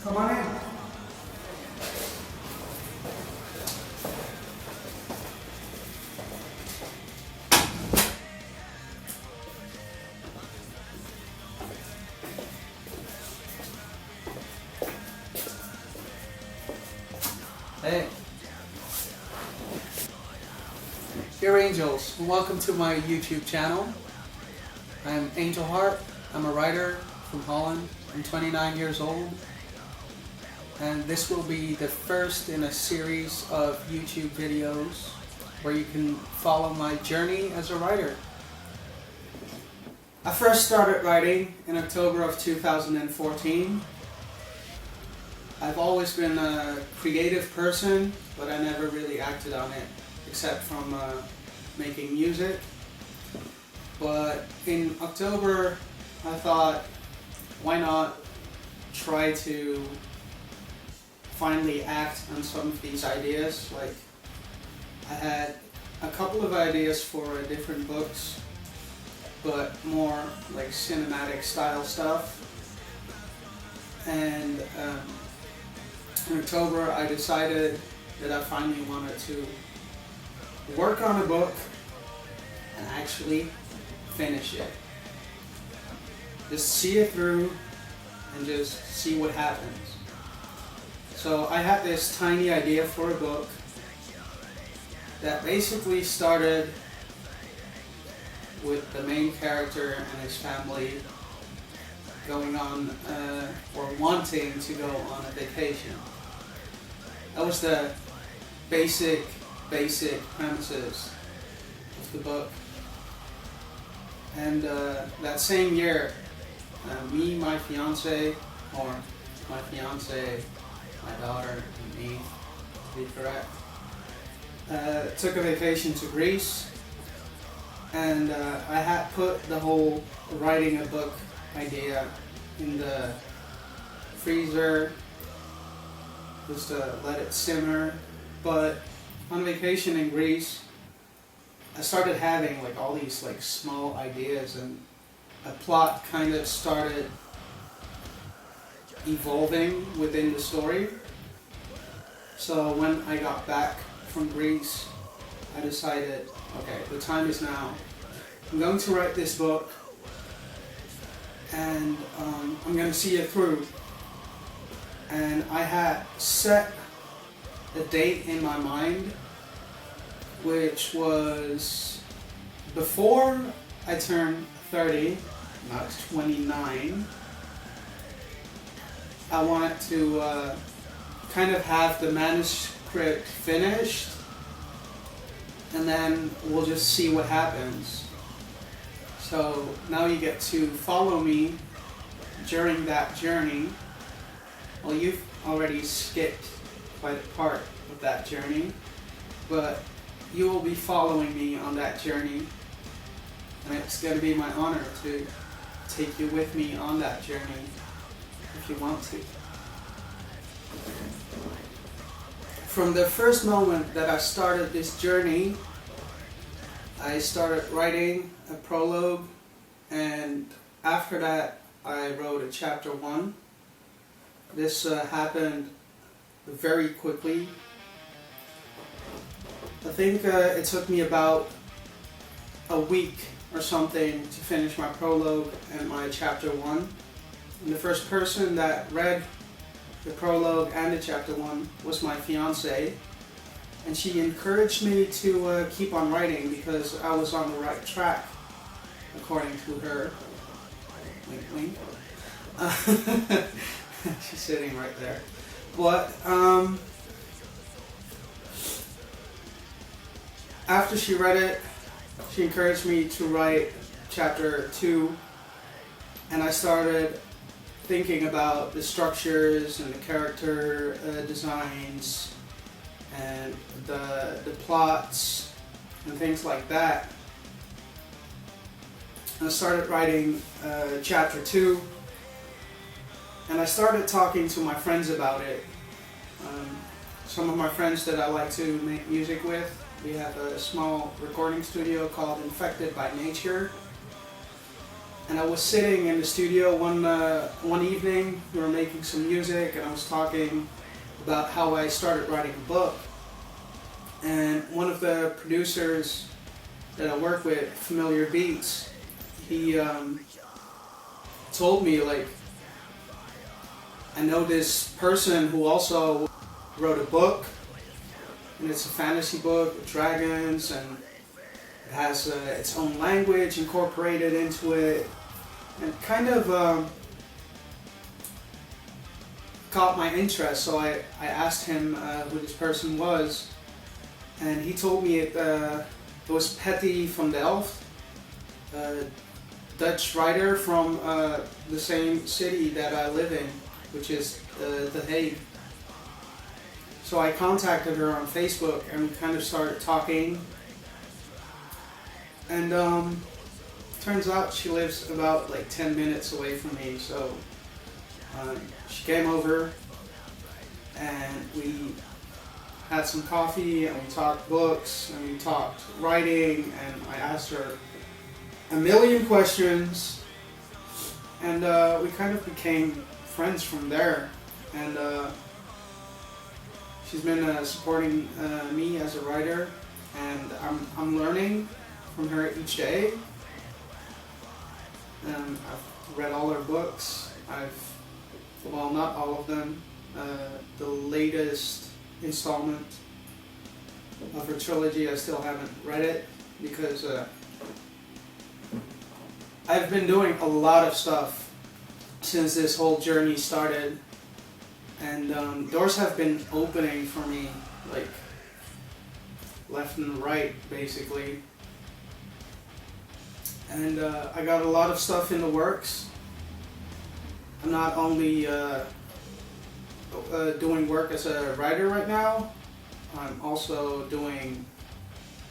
Come on in. Hey. Dear angels, welcome to my YouTube channel. I'm AengelHeart. I'm a writer from Holland. I'm 29 years old. And this will be the first in a series of YouTube videos where you can follow my journey as a writer. I first started writing in October of 2014. I've always been a creative person, but I never really acted on it, except from making music. But in October, I thought, why not try to finally act on some of these ideas? Like, I had a couple of ideas for different books, but more like cinematic style stuff. And in October, I decided that I finally wanted to work on a book and actually finish it. Just see it through and just see what happens. So I had this tiny idea for a book that basically started with the main character and his family going on or wanting to go on a vacation. That was the basic premises of the book. And that same year, me, my fiance, or my fiance, my daughter, and me, to be correct, took a vacation to Greece. And I had put the whole writing a book idea in the freezer just to let it simmer. But on vacation in Greece, I started having like all these like small ideas, and a plot kind of started evolving within the story. So when I got back from Greece, I decided, okay, the time is now. I'm going to write this book, and I'm going to see it through. And I had set a date in my mind, which was before I turned 30, not 29. I wanted to kind of have the manuscript finished, and then we'll just see what happens. So now you get to follow me during that journey. Well, you've already skipped quite a part of that journey, but you will be following me on that journey, and it's going to be my honor to take you with me on that journey if you want to. From the first moment that I started this journey, I started writing a prologue, and after that I wrote a chapter 1. This happened very quickly. I think it took me about a week or something to finish my prologue and my chapter 1. And the first person that read the prologue and the chapter 1 was my fiance, and she encouraged me to keep on writing because I was on the right track, according to her. Wink, wink. She's sitting right there. But after she read it, she encouraged me to write chapter 2, and I started thinking about the structures and the character designs and the plots and things like that. And I started writing chapter 2, and I started talking to my friends about it. Some of my friends that I like to make music with, we have a small recording studio called Infected by Nature. And I was sitting in the studio one evening. We were making some music, and I was talking about how I started writing a book. And one of the producers that I work with, Familiar Beats, he told me, like, I know this person who also wrote a book, and it's a fantasy book with dragons, and it has its own language incorporated into it, and kind of caught my interest. So I asked him who this person was, and he told me it was Patty van Delft, a Dutch writer from the same city that I live in, which is The Hague. So I contacted her on Facebook, and we kind of started talking. And turns out she lives about like 10 minutes away from me. So she came over, and we had some coffee, and we talked books, and we talked writing, and I asked her a million questions, and we kind of became friends from there. And she's been supporting me as a writer, and I'm learning from her each day. I've read all her books. Well, not all of them. The latest installment of her trilogy, I still haven't read it because I've been doing a lot of stuff since this whole journey started, and doors have been opening for me, like left and right, basically. And I got a lot of stuff in the works. I'm not only doing work as a writer right now, I'm also doing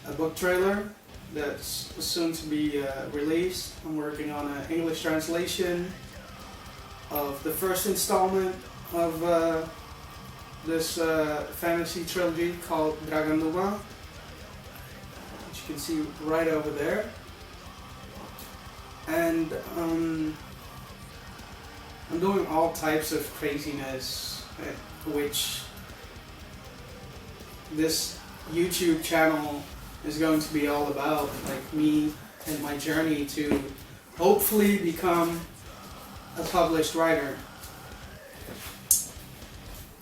a book trailer that's soon to be released. I'm working on an English translation of the first installment of this fantasy trilogy called Dragonluba, which you can see right over there. And I'm doing all types of craziness, which this YouTube channel is going to be all about, like me and my journey to hopefully become a published writer.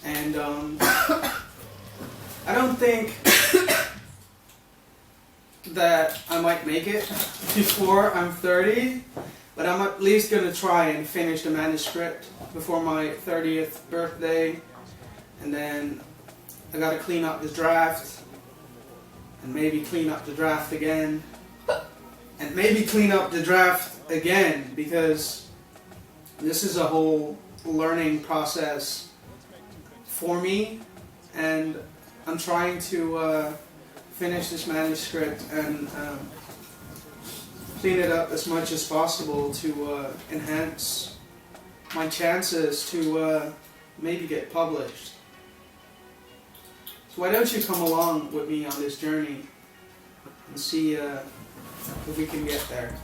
And I don't think that I might make it before I'm 30, but I'm at least gonna try and finish the manuscript before my 30th birthday, and then I gotta clean up the draft, and maybe clean up the draft again, and maybe clean up the draft again, because this is a whole learning process for me, and I'm trying to finish this manuscript and clean it up as much as possible to enhance my chances to maybe get published. So why don't you come along with me on this journey and see if we can get there.